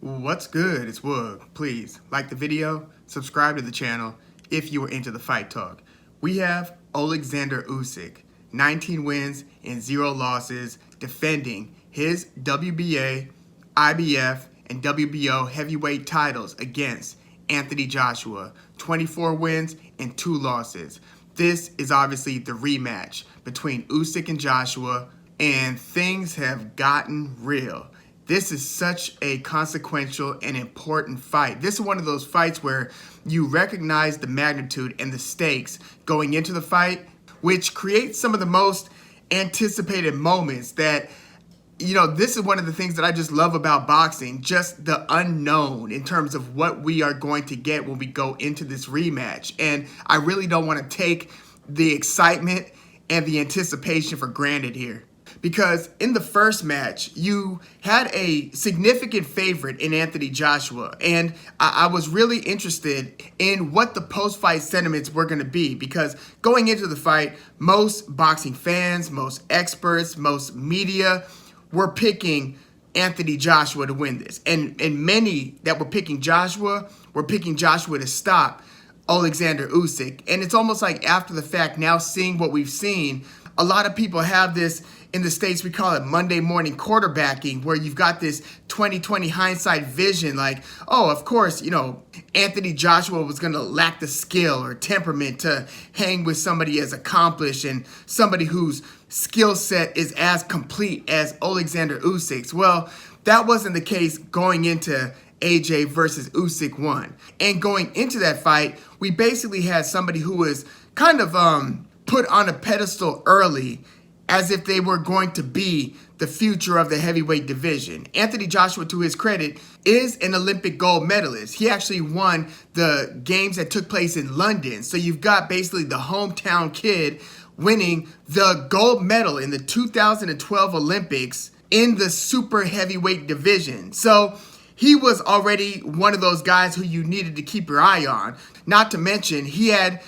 What's good? It's Woog. Please like the video, subscribe to the channel if you are into the fight talk. We have Oleksandr Usyk, 19 wins and 0 losses, defending his WBA, IBF, and WBO heavyweight titles against Anthony Joshua, 24 wins and 2 losses. This is obviously the rematch between Usyk and Joshua, and things have gotten real. This is such a consequential and important fight. This is one of those fights where you recognize the magnitude and the stakes going into the fight, which creates some of the most anticipated moments that, this is one of the things that I just love about boxing, just the unknown in terms of what we are going to get when we go into this rematch. And I really don't want to take the excitement and the anticipation for granted here. Because in the first match, you had a significant favorite in Anthony Joshua. And I was really interested in what the post-fight sentiments were going to be. Because going into the fight, most boxing fans, most experts, most media were picking Anthony Joshua to win this. And many that were picking Joshua to stop Oleksandr Usyk. And it's almost like after the fact, now seeing what we've seen, a lot of people have this, in the States, we call it Monday morning quarterbacking, where you've got this 20/20 hindsight vision, like, oh, of course, Anthony Joshua was going to lack the skill or temperament to hang with somebody as accomplished and somebody whose skill set is as complete as Oleksandr Usyk's. Well, that wasn't the case going into AJ versus Usyk 1. And going into that fight, we basically had somebody who was kind of put on a pedestal early, as if they were going to be the future of the heavyweight division. Anthony Joshua, to his credit, is an Olympic gold medalist. He actually won the games that took place in London. So you've got basically the hometown kid winning the gold medal in the 2012 Olympics in the super heavyweight division. So he was already one of those guys who you needed to keep your eye on. Not to mention, he had,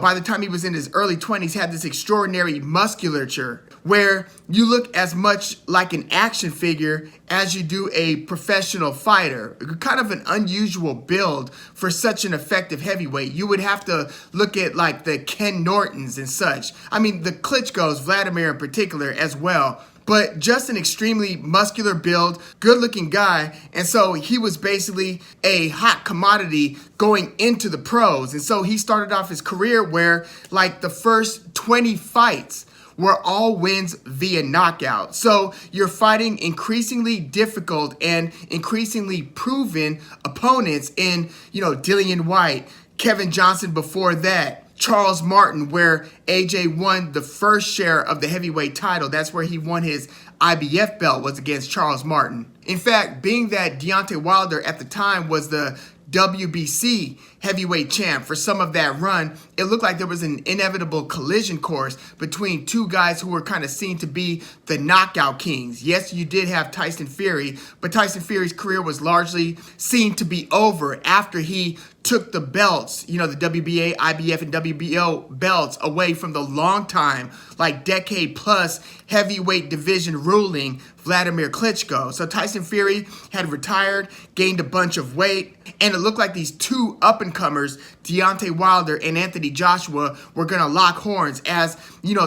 by the time he was in his early 20s, had this extraordinary musculature where you look as much like an action figure as you do a professional fighter. Kind of an unusual build for such an effective heavyweight. You would have to look at like the Ken Nortons and such. I mean, the Klitschko's, Vladimir in particular as well. But just an extremely muscular build, good-looking guy. And so he was basically a hot commodity going into the pros. And so he started off his career where like the first 20 fights were all wins via knockout. So you're fighting increasingly difficult and increasingly proven opponents in, Dillian White, Kevin Johnson before that, Charles Martin, where AJ won the first share of the heavyweight title. That's where he won his IBF belt, was against Charles Martin. In fact, being that Deontay Wilder at the time was the WBC heavyweight champ for some of that run, it looked like there was an inevitable collision course between two guys who were kind of seen to be the knockout kings. Yes, you did have Tyson Fury, but Tyson Fury's career was largely seen to be over after he took the belts, the WBA, IBF, and WBO belts away from the long time, like decade plus heavyweight division ruling Vladimir Klitschko. So Tyson Fury had retired, gained a bunch of weight, and it looked like these two up-and-comers, Deontay Wilder and Anthony Joshua, were going to lock horns as,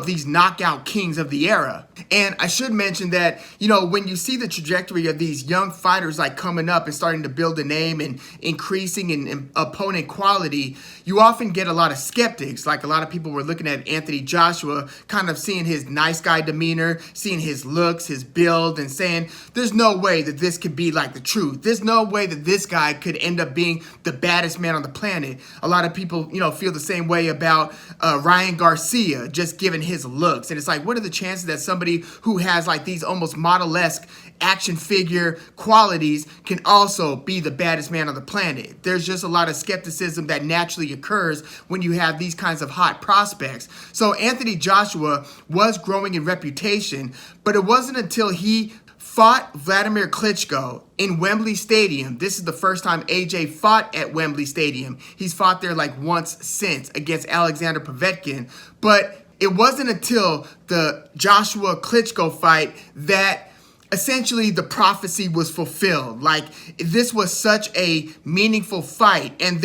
these knockout kings of the era. And I should mention that, when you see the trajectory of these young fighters like coming up and starting to build a name and increasing in opponent quality, you often get a lot of skeptics. Like a lot of people were looking at Anthony Joshua, kind of seeing his nice guy demeanor, seeing his looks, his build, and saying, there's no way that this could be like the truth. There's no way that this guy could end up being the baddest man on the planet. A lot of people, feel the same way about Ryan Garcia, just given his looks. And it's like, what are the chances that somebody who has like these almost model-esque action figure qualities can also be the baddest man on the planet? There's just a lot of skepticism that naturally occurs when you have these kinds of hot prospects. So Anthony Joshua was growing in reputation, but it wasn't until he fought Vladimir Klitschko in Wembley Stadium. This is the first time AJ fought at Wembley Stadium. He's fought there like once since against Alexander Povetkin. But it wasn't until the Joshua Klitschko fight that essentially the prophecy was fulfilled. Like, this was such a meaningful fight, and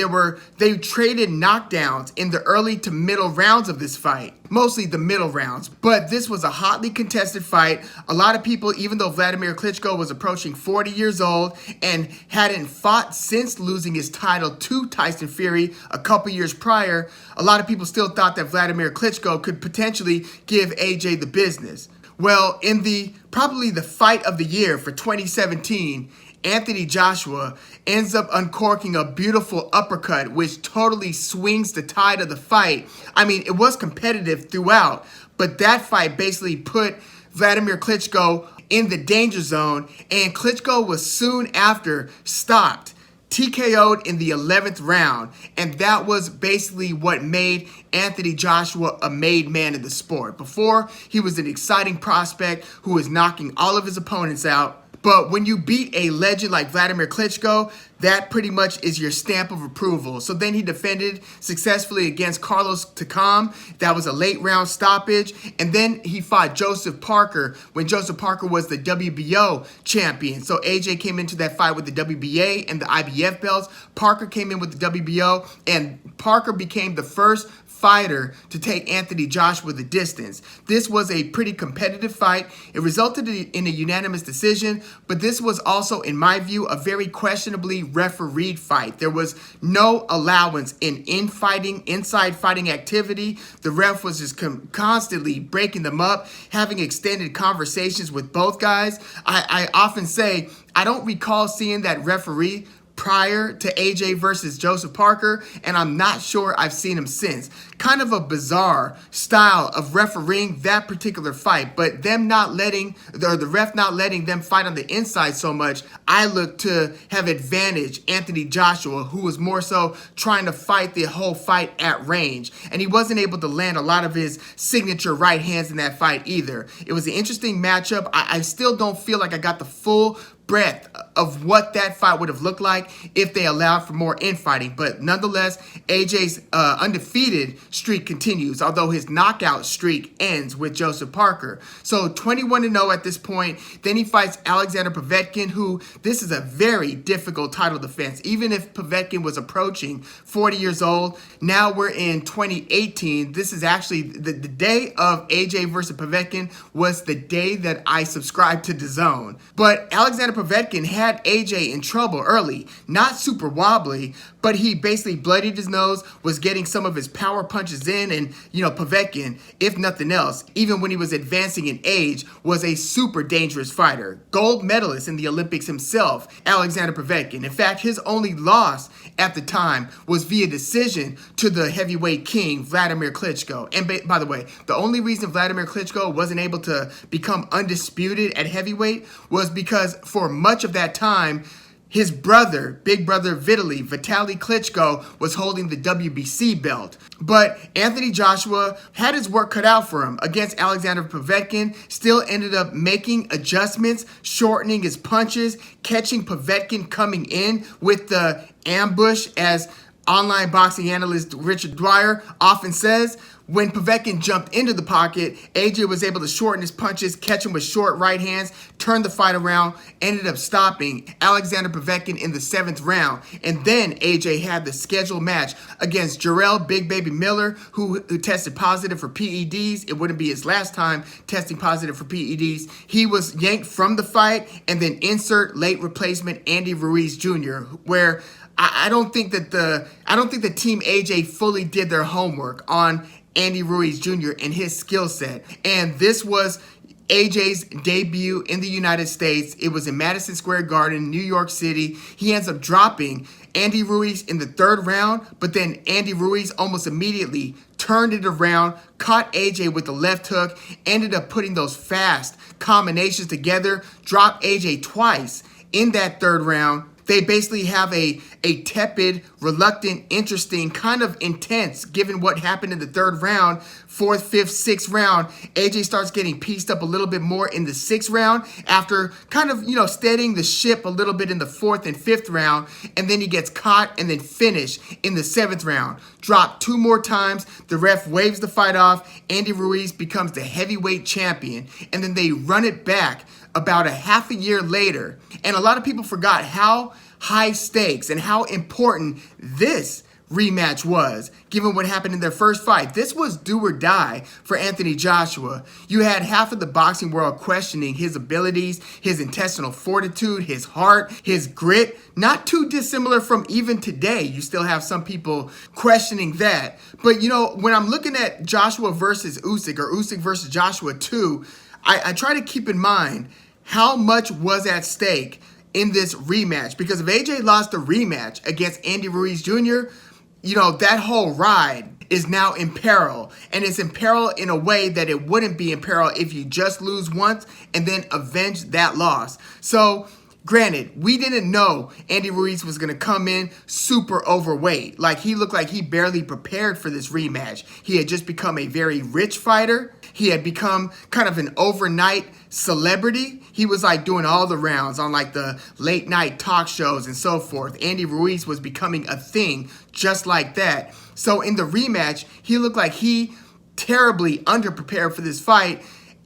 they traded knockdowns in the early to middle rounds of this fight, mostly the middle rounds. But this was a hotly contested fight. A lot of people, even though Vladimir Klitschko was approaching 40 years old and hadn't fought since losing his title to Tyson Fury a couple years prior, a lot of people still thought that Vladimir Klitschko could potentially give AJ the business. Well, in probably the fight of the year for 2017, Anthony Joshua ends up uncorking a beautiful uppercut, which totally swings the tide of the fight. I mean, it was competitive throughout, but that fight basically put Vladimir Klitschko in the danger zone, and Klitschko was soon after stopped, TKO'd in the 11th round, and that was basically what made Anthony Joshua a made man in the sport. Before, he was an exciting prospect who was knocking all of his opponents out. But when you beat a legend like Vladimir Klitschko, that pretty much is your stamp of approval. So then he defended successfully against Carlos Takam. That was a late round stoppage. And then he fought Joseph Parker when Joseph Parker was the WBO champion. So AJ came into that fight with the WBA and the IBF belts. Parker came in with the WBO, and Parker became the first fighter to take Anthony Joshua the distance. This was a pretty competitive fight. It resulted in a unanimous decision, but this was also, in my view, a very questionably refereed fight. There was no allowance in inside fighting activity. The ref was just constantly breaking them up, having extended conversations with both guys. I often say, I don't recall seeing that referee prior to AJ versus Joseph Parker, and I'm not sure I've seen him since. Kind of a bizarre style of refereeing that particular fight, but the ref not letting them fight on the inside so much, I look to have advantage Anthony Joshua, who was more so trying to fight the whole fight at range, and he wasn't able to land a lot of his signature right hands in that fight either. It was an interesting matchup. I still don't feel like I got the full breadth of what that fight would have looked like if they allowed for more infighting. But nonetheless, AJ's undefeated streak continues, although his knockout streak ends with Joseph Parker. So 21-0 at this point. Then he fights Alexander Povetkin, who, this is a very difficult title defense. Even if Povetkin was approaching 40 years old, now we're in 2018. This is actually the day of AJ versus Povetkin was the day that I subscribed to DAZN. But Alexander Povetkin had AJ in trouble early, not super wobbly, but he basically bloodied his nose, was getting some of his power punches in, and, Povetkin, if nothing else, even when he was advancing in age, was a super dangerous fighter. Gold medalist in the Olympics himself, Alexander Povetkin. In fact, his only loss at the time was via decision to the heavyweight king, Vladimir Klitschko. And by the way, the only reason Vladimir Klitschko wasn't able to become undisputed at heavyweight was because for much of that time, his brother, big brother Vitaly Klitschko, was holding the WBC belt. But Anthony Joshua had his work cut out for him against Alexander Povetkin, still ended up making adjustments, shortening his punches, catching Povetkin coming in with the ambush, as online boxing analyst Richard Dwyer often says. When Povetkin jumped into the pocket, AJ was able to shorten his punches, catch him with short right hands, turn the fight around, ended up stopping Alexander Povetkin in the 7th round. And then AJ had the scheduled match against Jarrell Big Baby Miller, who tested positive for PEDs. It wouldn't be his last time testing positive for PEDs. He was yanked from the fight, and then insert late replacement Andy Ruiz Jr., where I don't think that Team AJ fully did their homework on Andy Ruiz Jr. and his skill set. And this was AJ's debut in the United States. It was in Madison Square Garden, New York City. He ends up dropping Andy Ruiz in the 3rd round, but then Andy Ruiz almost immediately turned it around, caught AJ with the left hook, ended up putting those fast combinations together, dropped AJ twice in that 3rd round. They basically have a tepid, reluctant, interesting, kind of intense, given what happened in the 3rd round, 4th, 5th, 6th round. AJ starts getting pieced up a little bit more in the 6th round after kind of, steadying the ship a little bit in the 4th and 5th round. And then he gets caught and then finished in the 7th round. Dropped 2 more times. The ref waves the fight off. Andy Ruiz becomes the heavyweight champion. And then they run it back about a half a year later. And a lot of people forgot how high stakes and how important this rematch was, given what happened in their first fight. This was do or die for Anthony Joshua. You had half of the boxing world questioning his abilities, his intestinal fortitude, his heart, his grit. Not too dissimilar from even today. You still have some people questioning that. But, you know, when I'm looking at Joshua versus Usyk, or Usyk versus Joshua 2, I try to keep in mind how much was at stake in this rematch. Because if AJ lost the rematch against Andy Ruiz Jr., you know, that whole ride is now in peril. And it's in peril in a way that it wouldn't be in peril if you just lose once and then avenge that loss. So, granted, we didn't know Andy Ruiz was going to come in super overweight. Like, he looked like he barely prepared for this rematch. He had just become a very rich fighter. He had become kind of an overnight celebrity. He was like doing all the rounds on like the late night talk shows and so forth. Andy Ruiz was becoming a thing just like that. So in the rematch, he looked like he terribly underprepared for this fight.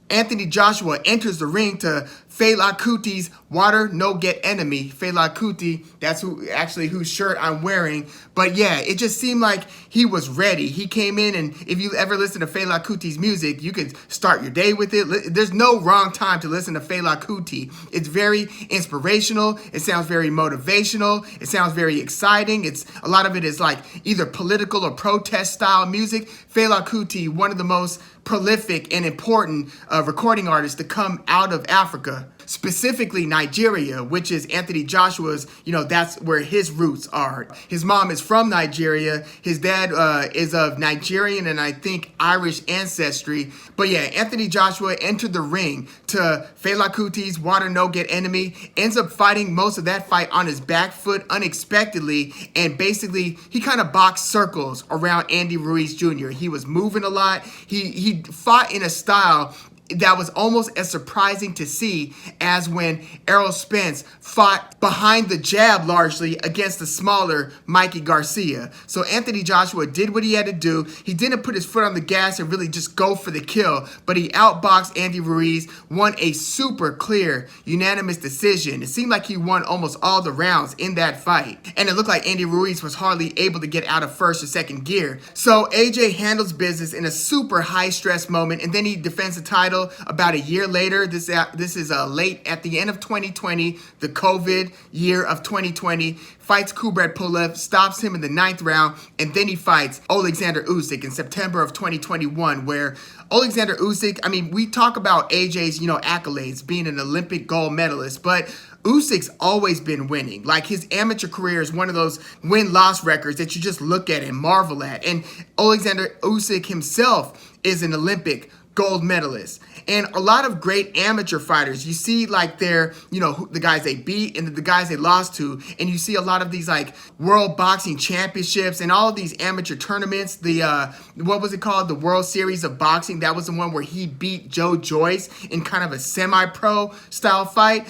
Anthony Joshua enters the ring to Fela Kuti's Water No Get Enemy. Fela Kuti, that's whose shirt I'm wearing. But yeah, it just seemed like he was ready. He came in, and if you ever listen to Fela Kuti's music, you could start your day with it. There's no wrong time to listen to Fela Kuti. It's very inspirational. It sounds very motivational. It sounds very exciting. A lot of it is like either political or protest style music. Fela Kuti, one of the most prolific and important recording artists to come out of Africa, specifically Nigeria, which is Anthony Joshua's, you know, that's where his roots are. His mom is from Nigeria. His dad is of Nigerian and I think Irish ancestry. But yeah, Anthony Joshua entered the ring to Fela Kuti's Water No Get Enemy, ends up fighting most of that fight on his back foot unexpectedly, and basically he kind of boxed circles around Andy Ruiz Jr. He was moving a lot. He fought in a style that was almost as surprising to see as when Errol Spence fought behind the jab largely against the smaller Mikey Garcia. So Anthony Joshua did what he had to do. He didn't put his foot on the gas and really just go for the kill, but he outboxed Andy Ruiz, won a super clear, unanimous decision. It seemed like he won almost all the rounds in that fight. And it looked like Andy Ruiz was hardly able to get out of first or second gear. So AJ handles business in a super high stress moment, and then he defends the title about a year later. This is late at the end of 2020, the COVID year of 2020. Fights Kubrat Pulev, stops him in the 9th round, and then he fights Oleksandr Usyk in September of 2021, where Oleksandr Usyk, I mean, we talk about AJ's, you know, accolades, being an Olympic gold medalist, but Usyk's always been winning. Like, his amateur career is one of those win-loss records that you just look at and marvel at. And Oleksandr Usyk himself is an Olympic gold medalist. And a lot of great amateur fighters, you see like their, you know, the guys they beat and the guys they lost to, and you see a lot of these like world boxing championships and all of these amateur tournaments. The what was it called? The World Series of Boxing. That was the one where he beat Joe Joyce in kind of a semi-pro style fight.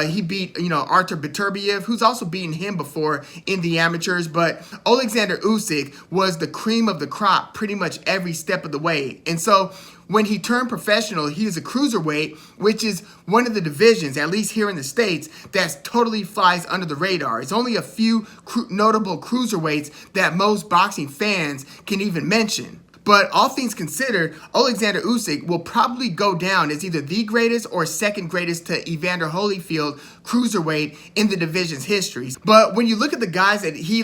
He beat, you know, Artur Beterbiev, who's also beaten him before in the amateurs. But Oleksandr Usyk was the cream of the crop pretty much every step of the way. And so when he turned professional, he was a cruiserweight, which is one of the divisions, at least here in the States, that totally flies under the radar. It's only a few notable cruiserweights that most boxing fans can even mention. But all things considered, Oleksandr Usyk will probably go down as either the greatest or second greatest to Evander Holyfield cruiserweight in the division's history. But when you look at the guys that he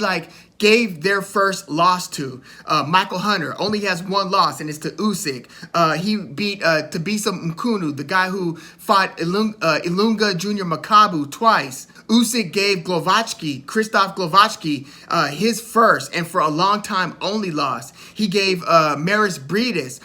gave their first loss to, Michael Hunter only has one loss, and it's to Usyk. He beat Thabisa Mkunu, the guy who fought Ilunga Jr. Makabu twice. Usyk gave Krzysztof Glowacki, his first and for a long time only loss. He gave Maris Briedis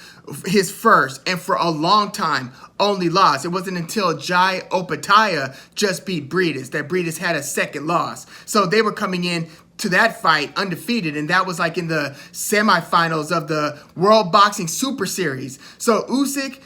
his first and for a long time only loss. It wasn't until Jai Opataya just beat Briedis that Briedis had a second loss. So they were coming in to that fight undefeated, and that was like in the semifinals of the World Boxing Super Series. So Usyk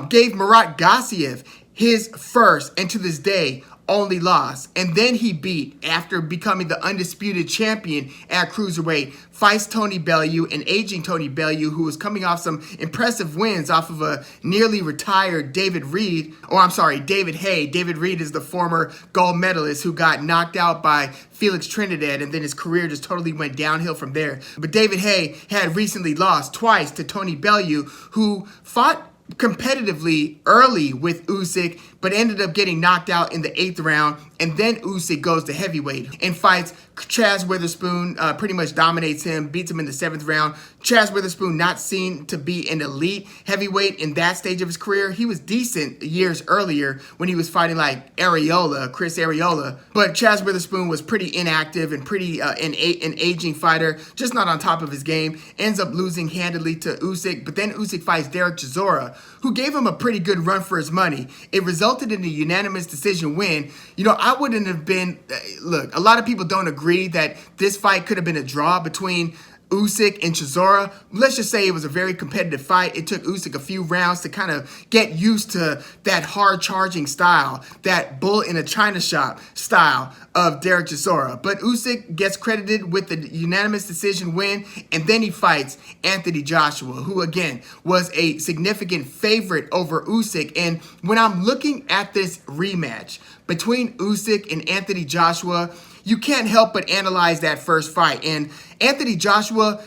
gave Murat Gassiev his first and to this day only loss. And then he beat, after becoming the undisputed champion at cruiserweight, fights Tony Bellew, an aging Tony Bellew who was coming off some impressive wins off of a nearly retired David Haye. David Reed is the former gold medalist who got knocked out by Felix Trinidad, and then his career just totally went downhill from there. But David Haye had recently lost twice to Tony Bellew, who fought competitively early with Usyk, but ended up getting knocked out in the 8th round. And then Usyk goes to heavyweight and fights Chaz Witherspoon, pretty much dominates him, beats him in the 7th round. Chaz Witherspoon, not seen to be an elite heavyweight in that stage of his career. He was decent years earlier when he was fighting like Chris Areola. But Chaz Witherspoon was pretty inactive and pretty an aging fighter, just not on top of his game. Ends up losing handily to Usyk. But then Usyk fights Derek Chisora, who gave him a pretty good run for his money. It resulted in a unanimous decision win. You know, I wouldn't have been, look, a lot of people don't agree that this fight could have been a draw between Usyk and Chisora. Let's just say it was a very competitive fight. It took Usyk a few rounds to kind of get used to that hard charging style, that bull in a china shop style of Derek Chisora. But Usyk gets credited with the unanimous decision win, and then he fights Anthony Joshua, who again was a significant favorite over Usyk. And when I'm looking at this rematch between Usyk and Anthony Joshua, you can't help but analyze that first fight. And Anthony Joshua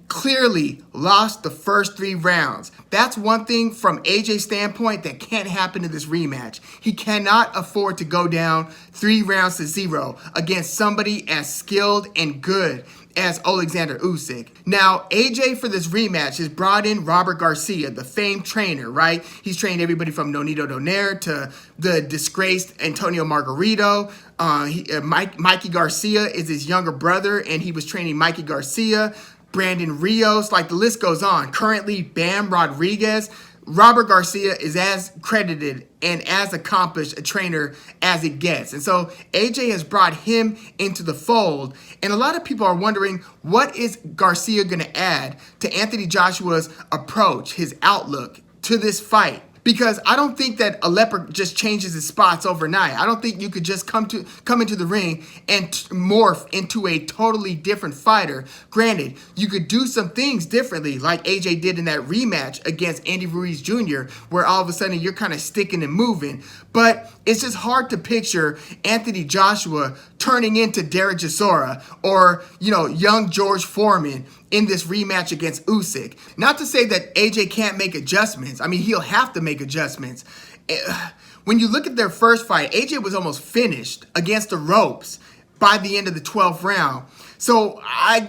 clearly lost the first 3 rounds. That's one thing from AJ's standpoint that can't happen in this rematch. He cannot afford to go down 3 rounds to 0 against somebody as skilled and good as Oleksandr Usyk. Now, AJ for this rematch has brought in Robert Garcia, the famed trainer, right? He's trained everybody from Nonito Donaire to the disgraced Antonio Margarito. Mikey Garcia is his younger brother, and he was training Mikey Garcia, Brandon Rios, like the list goes on. Currently, Bam Rodriguez. Robert Garcia is as credited and as accomplished a trainer as it gets. And so AJ has brought him into the fold. And a lot of people are wondering, what is Garcia going to add to Anthony Joshua's approach, his outlook to this fight? Because I don't think that a leopard just changes his spots overnight. I don't think you could just come into the ring and morph into a totally different fighter. Granted, you could do some things differently, like AJ did in that rematch against Andy Ruiz Jr., where all of a sudden you're kind of sticking and moving. But it's just hard to picture Anthony Joshua turning into Derek Chisora or, young George Foreman in this rematch against Usyk. Not to say that AJ can't make adjustments. I mean, he'll have to make adjustments. When you look at their first fight, AJ was almost finished against the ropes by the end of the 12th round. So I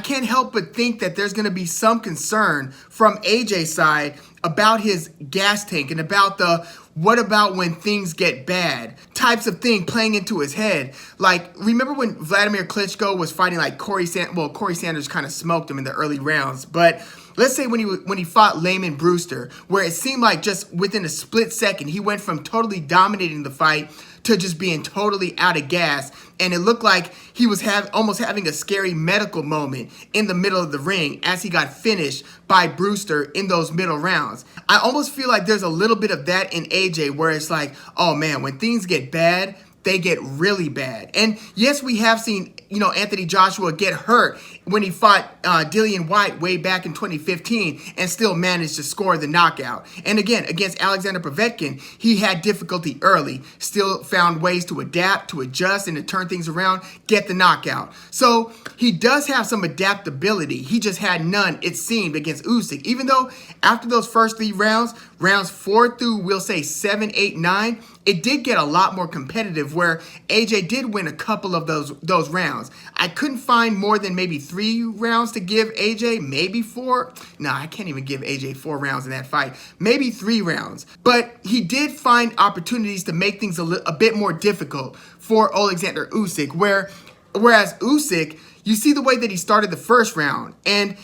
can't help but think that there's going to be some concern from AJ's side about his gas tank and about the what about when things get bad types of thing playing into his head. Like, remember when Vladimir Klitschko was fighting like Corey Sanders kind of smoked him in the early rounds, but let's say when he fought Layman Brewster, where it seemed like just within a split second, he went from totally dominating the fight to just being totally out of gas. And it looked like he was almost having a scary medical moment in the middle of the ring as he got finished by Brewster in those middle rounds. I almost feel like there's a little bit of that in AJ, where it's like, oh man, when things get bad, they get really bad. And yes, we have seen, Anthony Joshua get hurt when he fought Dillian White way back in 2015 and still managed to score the knockout. And again, against Alexander Povetkin, he had difficulty early, still found ways to adapt, to adjust, and to turn things around, get the knockout. So he does have some adaptability. He just had none, it seemed, against Usyk. Even though after those first 3 rounds, rounds 4 through, we'll say 7, 8, 9, it did get a lot more competitive, where AJ did win a couple of those rounds. I couldn't find more than maybe 3 rounds to give AJ, maybe 4. No, I can't even give AJ 4 rounds in that fight. Maybe 3 rounds. But he did find opportunities to make things a bit more difficult for Oleksandr Usyk, whereas Usyk, you see the way that he started the first round, and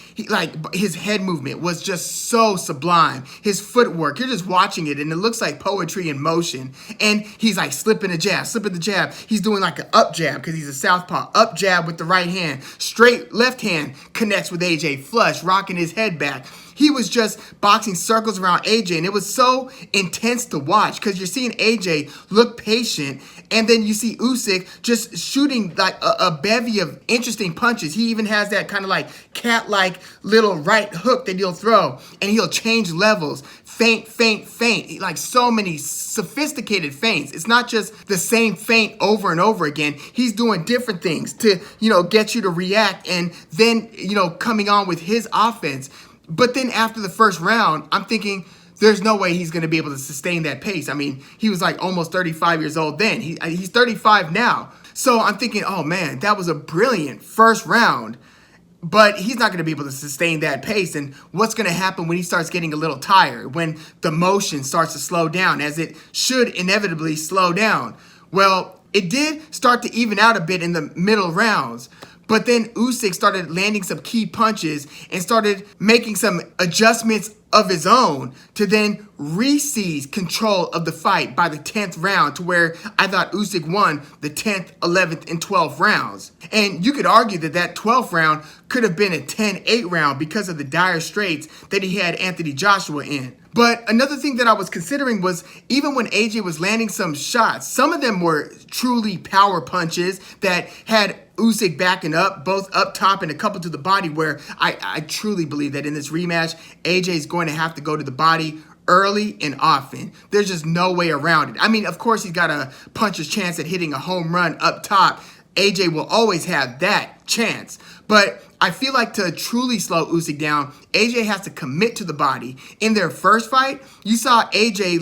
his head movement was just so sublime. His footwork, you're just watching it, and it looks like poetry in motion. And he's like slipping the jab. He's doing like an up jab because he's a southpaw. Up jab with the right hand. Straight left hand connects with AJ, flush, rocking his head back. he was just boxing circles around AJ, and it was so intense to watch because you're seeing AJ look patient, and then you see Usyk just shooting like a bevy of interesting punches. He even has that kind of like cat-like little right hook that he'll throw, and he'll change levels. Feint, feint, feint. Like so many sophisticated feints. It's not just the same feint over and over again. He's doing different things to, get you to react, and then, coming on with his offense. But then after the first round, I'm thinking, there's no way he's going to be able to sustain that pace. I mean, he was like almost 35 years old then. He's 35 now. So I'm thinking, oh man, that was a brilliant first round. But he's not going to be able to sustain that pace. And what's going to happen when he starts getting a little tired, when the motion starts to slow down, as it should inevitably slow down? Well, it did start to even out a bit in the middle rounds. But then Usyk started landing some key punches and started making some adjustments of his own to then re-seize control of the fight by the 10th round, to where I thought Usyk won the 10th, 11th, and 12th rounds. And you could argue that that 12th round could have been a 10-8 round because of the dire straits that he had Anthony Joshua in. But another thing that I was considering was, even when AJ was landing some shots, some of them were truly power punches that had Usyk backing up, both up top and a couple to the body, where I truly believe that in this rematch, AJ is going to have to go to the body early and often. There's just no way around it. I mean, of course, he's got a puncher's chance at hitting a home run up top. AJ will always have that chance. But I feel like to truly slow Usyk down, AJ has to commit to the body. In their first fight, you saw AJ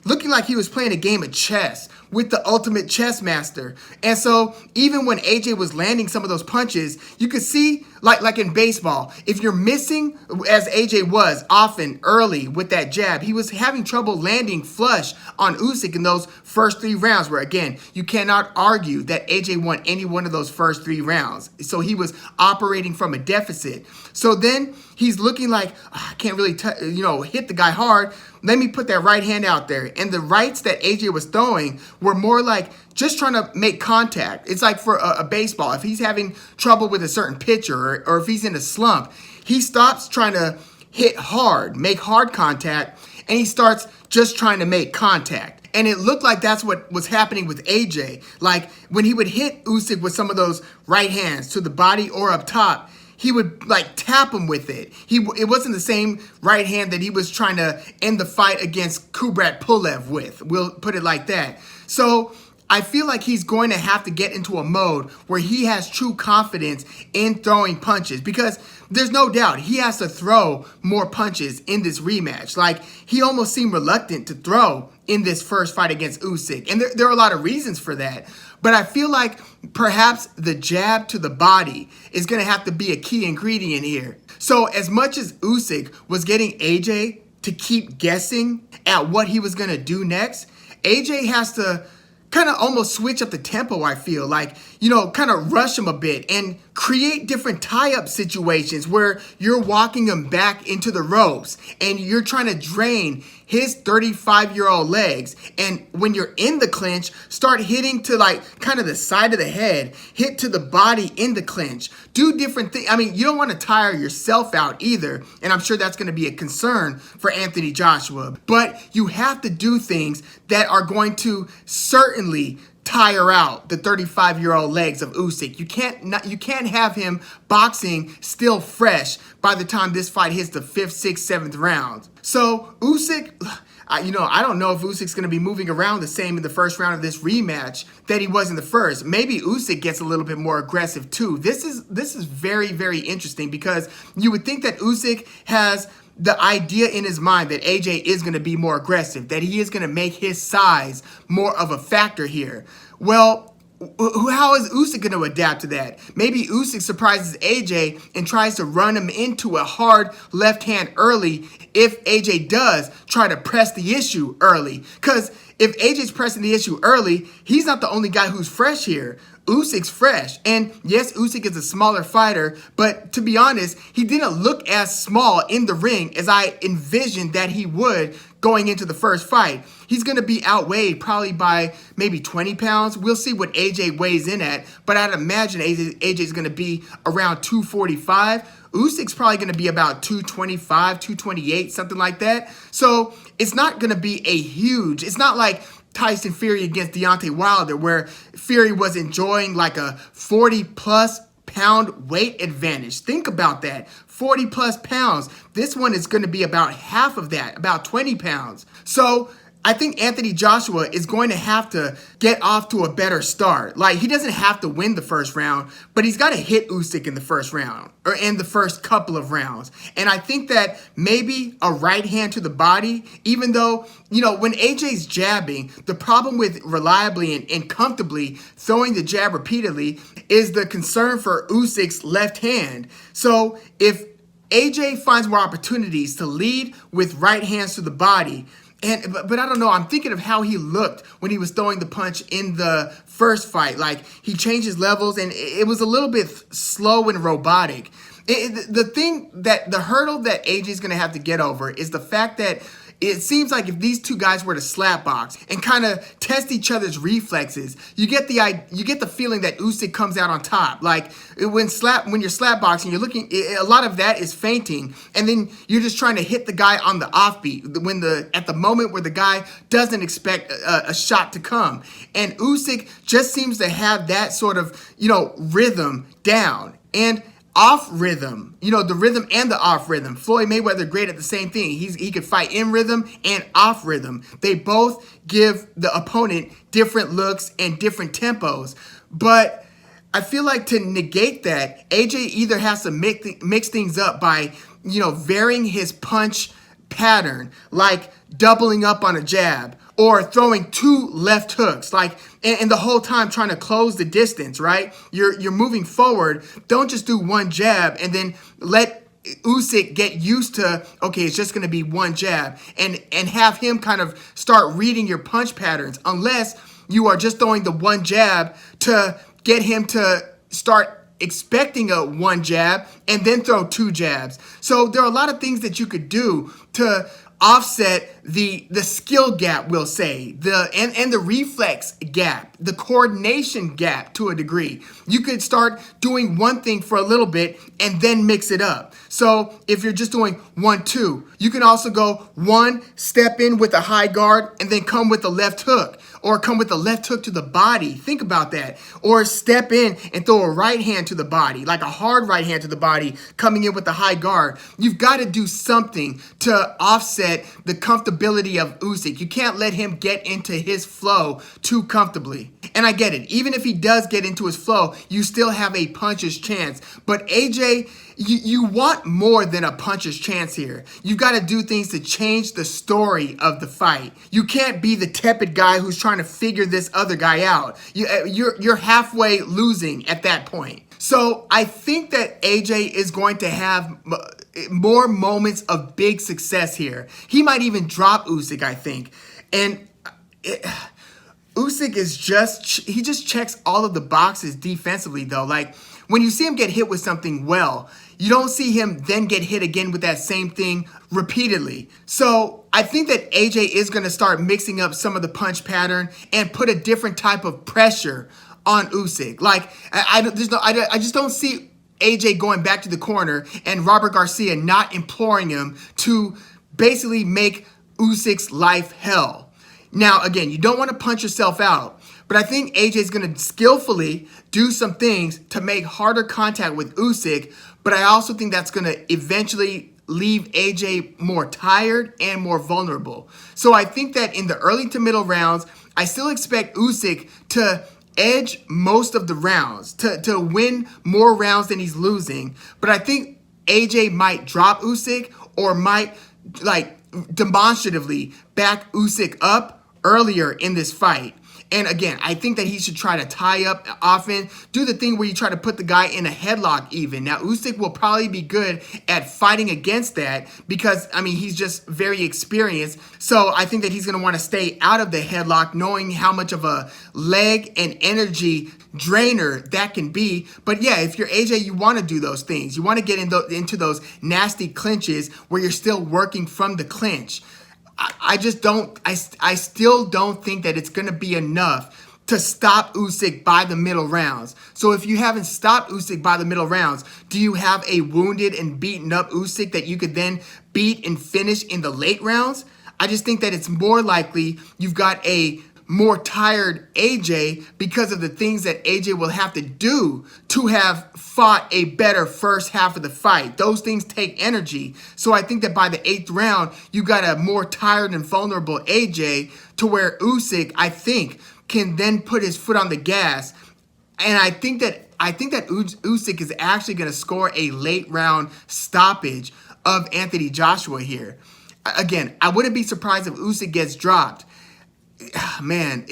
looking like he was playing a game of chess with the ultimate chess master. And so even when AJ was landing some of those punches, you could see, like in baseball, if you're missing, as AJ was often early with that jab, he was having trouble landing flush on Usyk in those first 3 rounds, where, again, you cannot argue that AJ won any one of those first 3 rounds. So he was operating from a deficit. So then he's looking like, I can't really hit the guy hard. Let me put that right hand out there. And the rights that AJ was throwing were more like just trying to make contact. It's like for a baseball. If he's having trouble with a certain pitcher, or if he's in a slump, he stops trying to hit hard, make hard contact, and he starts just trying to make contact. And it looked like that's what was happening with AJ. Like when he would hit Usyk with some of those right hands to the body or up top, he would tap him with it. It wasn't the same right hand that he was trying to end the fight against Kubrat Pulev with. We'll put it like that. So I feel like he's going to have to get into a mode where he has true confidence in throwing punches, because there's no doubt he has to throw more punches in this rematch. Like, he almost seemed reluctant to throw in this first fight against Usyk. And there are a lot of reasons for that. But I feel like perhaps the jab to the body is going to have to be a key ingredient here. So as much as Usyk was getting AJ to keep guessing at what he was going to do next, AJ has to kind of almost switch up the tempo, I feel. Kind of rush him a bit and create different tie-up situations where you're walking him back into the ropes and you're trying to drain his 35-year-old legs. And when you're in the clinch, start hitting to kind of the side of the head, hit to the body in the clinch. Do different things. I mean, you don't want to tire yourself out either. And I'm sure that's going to be a concern for Anthony Joshua. But you have to do things that are going to certainly tire out the 35-year-old legs of Usyk. You can't have him boxing still fresh by the time this fight hits the 5th, 6th, 7th round. So Usyk, I don't know if Usyk's going to be moving around the same in the first round of this rematch that he was in the first. Maybe Usyk gets a little bit more aggressive too. This is very, very interesting, because you would think that Usyk has the idea in his mind that AJ is going to be more aggressive, that he is going to make his size more of a factor here. Well, how is Usyk going to adapt to that? Maybe Usyk surprises AJ and tries to run him into a hard left hand early if AJ does try to press the issue early. Because if AJ's pressing the issue early, he's not the only guy who's fresh here. Usyk's fresh. And yes, Usyk is a smaller fighter, but to be honest, he didn't look as small in the ring as I envisioned that he would going into the first fight. He's going to be outweighed probably by maybe 20 pounds. We'll see what AJ weighs in at, but I'd imagine AJ is going to be around 245. Usyk's probably going to be about 225, 228, something like that. So it's not going to be a huge, it's not like Tyson Fury against Deontay Wilder, where Fury was enjoying like a 40-plus pound weight advantage. Think about that. 40-plus pounds. This one is going to be about half of that, about 20 pounds. So I think Anthony Joshua is going to have to get off to a better start. Like, he doesn't have to win the first round, but he's got to hit Usyk in the first round or in the first couple of rounds. And I think that maybe a right hand to the body, even though, you know, when AJ's jabbing, the problem with reliably and comfortably throwing the jab repeatedly is the concern for Usyk's left hand. So if AJ finds more opportunities to lead with right hands to the body, but I don't know, I'm thinking of how he looked when he was throwing the punch in the first fight. Like, he changed his levels, and it was a little bit slow and robotic. The hurdle that AJ's going to have to get over is the fact that it seems like if these two guys were to slap box and kind of test each other's reflexes, you get the feeling that Usyk comes out on top. Like, when you're slap boxing, you're looking, a lot of that is feinting, and then you're just trying to hit the guy on the offbeat at the moment where the guy doesn't expect a shot to come. And Usyk just seems to have that sort of, you know, rhythm down. And off rhythm, you know, the rhythm and the off rhythm. Floyd Mayweather great at the same thing. He could fight in rhythm and off rhythm. They both give the opponent different looks and different tempos. But I feel like to negate that, AJ either has to mix things up by, you know, varying his punch pattern, like doubling up on a jab, or throwing two left hooks, like, and the whole time trying to close the distance, right? You're moving forward. Don't just do one jab and then let Usyk get used to, okay, it's just going to be one jab, and have him kind of start reading your punch patterns, unless you are just throwing the one jab to get him to start expecting a one jab and then throw two jabs. So there are a lot of things that you could do to offset the skill gap, we'll say, and the reflex gap, the coordination gap to a degree. You could start doing one thing for a little bit and then mix it up. So if you're just doing 1-2, you can also go one, step in with a high guard, and then come with the left hook, or come with the left hook to the body. Think about that. Or step in and throw a right hand to the body, like a hard right hand to the body, coming in with the high guard. You've got to do something to offset the comfortability of Usyk. You can't let him get into his flow too comfortably. And I get it. Even if he does get into his flow, you still have a puncher's chance. But AJ, you want more than a puncher's chance here. You've got to do things to change the story of the fight. You can't be the tepid guy who's trying to figure this other guy out. You're halfway losing at that point. So I think that AJ is going to have more moments of big success here. He might even drop Usyk, I think. And Usyk he just checks all of the boxes defensively, though. Like, when you see him get hit with something well, you don't see him then get hit again with that same thing repeatedly. So I think that AJ is going to start mixing up some of the punch pattern and put a different type of pressure on Usyk. Like, I just don't see AJ going back to the corner and Robert Garcia not imploring him to basically make Usyk's life hell. Now, again, you don't want to punch yourself out, but I think AJ is going to skillfully do some things to make harder contact with Usyk, but I also think that's going to eventually leave AJ more tired and more vulnerable. So I think that in the early to middle rounds, I still expect Usyk to edge most of the rounds, to win more rounds than he's losing. But I think AJ might drop Usyk, or might, like, demonstratively back Usyk up earlier in this fight. And again, I think that he should try to tie up often, do the thing where you try to put the guy in a headlock even. Now, Usyk will probably be good at fighting against that because, I mean, he's just very experienced. So I think that he's going to want to stay out of the headlock, knowing how much of a leg and energy drainer that can be. But yeah, if you're AJ, you want to do those things. You want to get into those nasty clinches where you're still working from the clinch. I still don't think that it's going to be enough to stop Usyk by the middle rounds. So if you haven't stopped Usyk by the middle rounds, do you have a wounded and beaten up Usyk that you could then beat and finish in the late rounds? I just think that it's more likely you've got a more tired AJ because of the things that AJ will have to do to have fought a better first half of the fight. Those things take energy. So I think that by the 8th round, you got a more tired and vulnerable AJ to where Usyk, I think, can then put his foot on the gas. And I think that Usyk is actually going to score a late round stoppage of Anthony Joshua here. Again, I wouldn't be surprised if Usyk gets dropped. Man,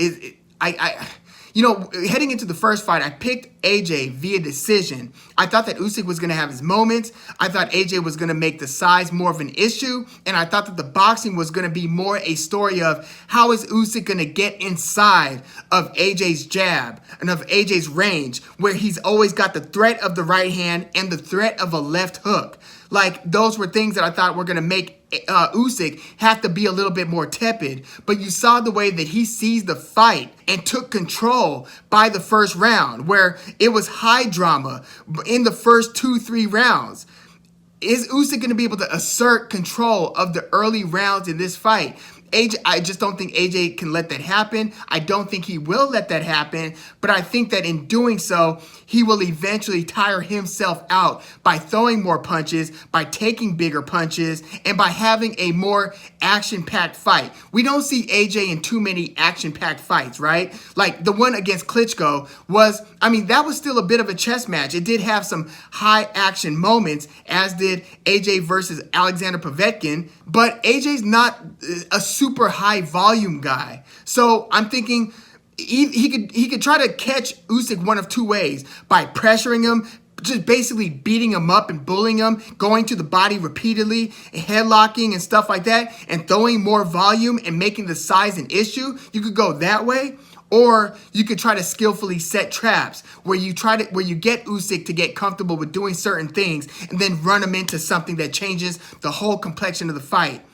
heading into the first fight, I picked AJ via decision. I thought that Usyk was going to have his moments. I thought AJ was going to make the size more of an issue. And I thought that the boxing was going to be more a story of how is Usyk going to get inside of AJ's jab and of AJ's range, where he's always got the threat of the right hand and the threat of a left hook. Like, those were things that I thought were going to make Usyk have to be a little bit more tepid. But you saw the way that he seized the fight and took control by the first round, where it was high drama in the first 2-3 rounds. Is Usyk going to be able to assert control of the early rounds in this fight? I just don't think AJ can let that happen. I don't think he will let that happen, but I think that in doing so, he will eventually tire himself out by throwing more punches, by taking bigger punches, and by having a more action-packed fight. We don't see AJ in too many action-packed fights, right? Like the one against Klitschko that was still a bit of a chess match. It did have some high-action moments, as did AJ versus Alexander Povetkin, but AJ's not a super high volume guy. So I'm thinking he could try to catch Usyk one of two ways: by pressuring him, just basically beating him up and bullying him, going to the body repeatedly, headlocking and stuff like that, and throwing more volume and making the size an issue. You could go that way. Or you could try to skillfully set traps where you get Usyk to get comfortable with doing certain things and then run him into something that changes the whole complexion of the fight.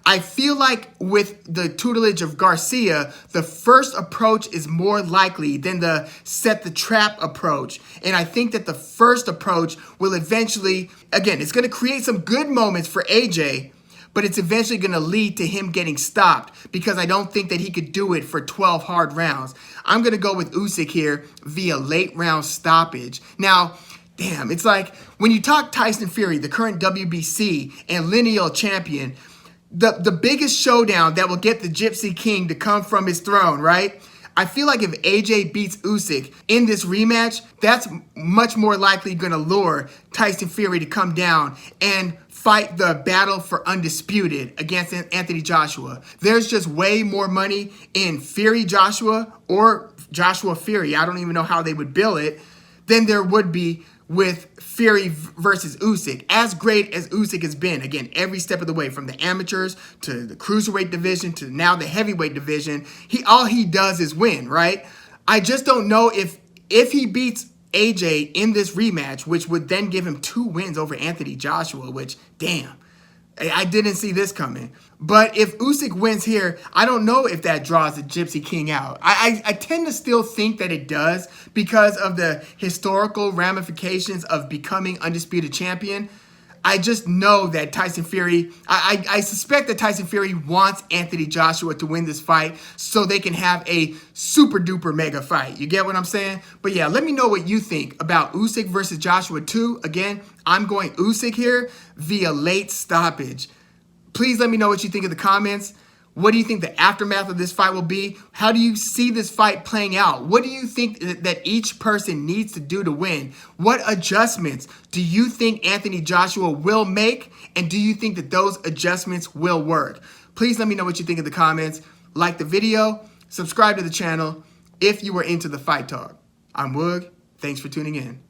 I feel like with the tutelage of Garcia, the first approach is more likely than the set the trap approach. And I think that the first approach will eventually, again, it's going to create some good moments for AJ, but it's eventually going to lead to him getting stopped because I don't think that he could do it for 12 hard rounds. I'm going to go with Usyk here via late round stoppage. Now, damn, it's like when you talk Tyson Fury, the current WBC and lineal champion, the biggest showdown that will get the Gypsy King to come from his throne, right? I feel like if AJ beats Usyk in this rematch, that's much more likely going to lure Tyson Fury to come down and fight the battle for undisputed against Anthony Joshua. There's just way more money in Fury Joshua or Joshua Fury, I don't even know how they would bill it, than there would be with Fury versus Usyk. As great as Usyk has been, again, every step of the way, from the amateurs to the cruiserweight division to now the heavyweight division, all he does is win, right? I just don't know if he beats AJ in this rematch, which would then give him 2 wins over Anthony Joshua, which, damn, I didn't see this coming. But if Usyk wins here, I don't know if that draws the Gypsy King out. I tend to still think that it does because of the historical ramifications of becoming undisputed champion. I just know that Tyson Fury, I suspect that Tyson Fury wants Anthony Joshua to win this fight so they can have a super duper mega fight. You get what I'm saying? But yeah, let me know what you think about Usyk versus Joshua 2. Again, I'm going Usyk here via late stoppage. Please let me know what you think in the comments. What do you think the aftermath of this fight will be? How do you see this fight playing out? What do you think that each person needs to do to win? What adjustments do you think Anthony Joshua will make? And do you think that those adjustments will work? Please let me know what you think in the comments. Like the video, subscribe to the channel if you were into the fight talk. I'm Woog. Thanks for tuning in.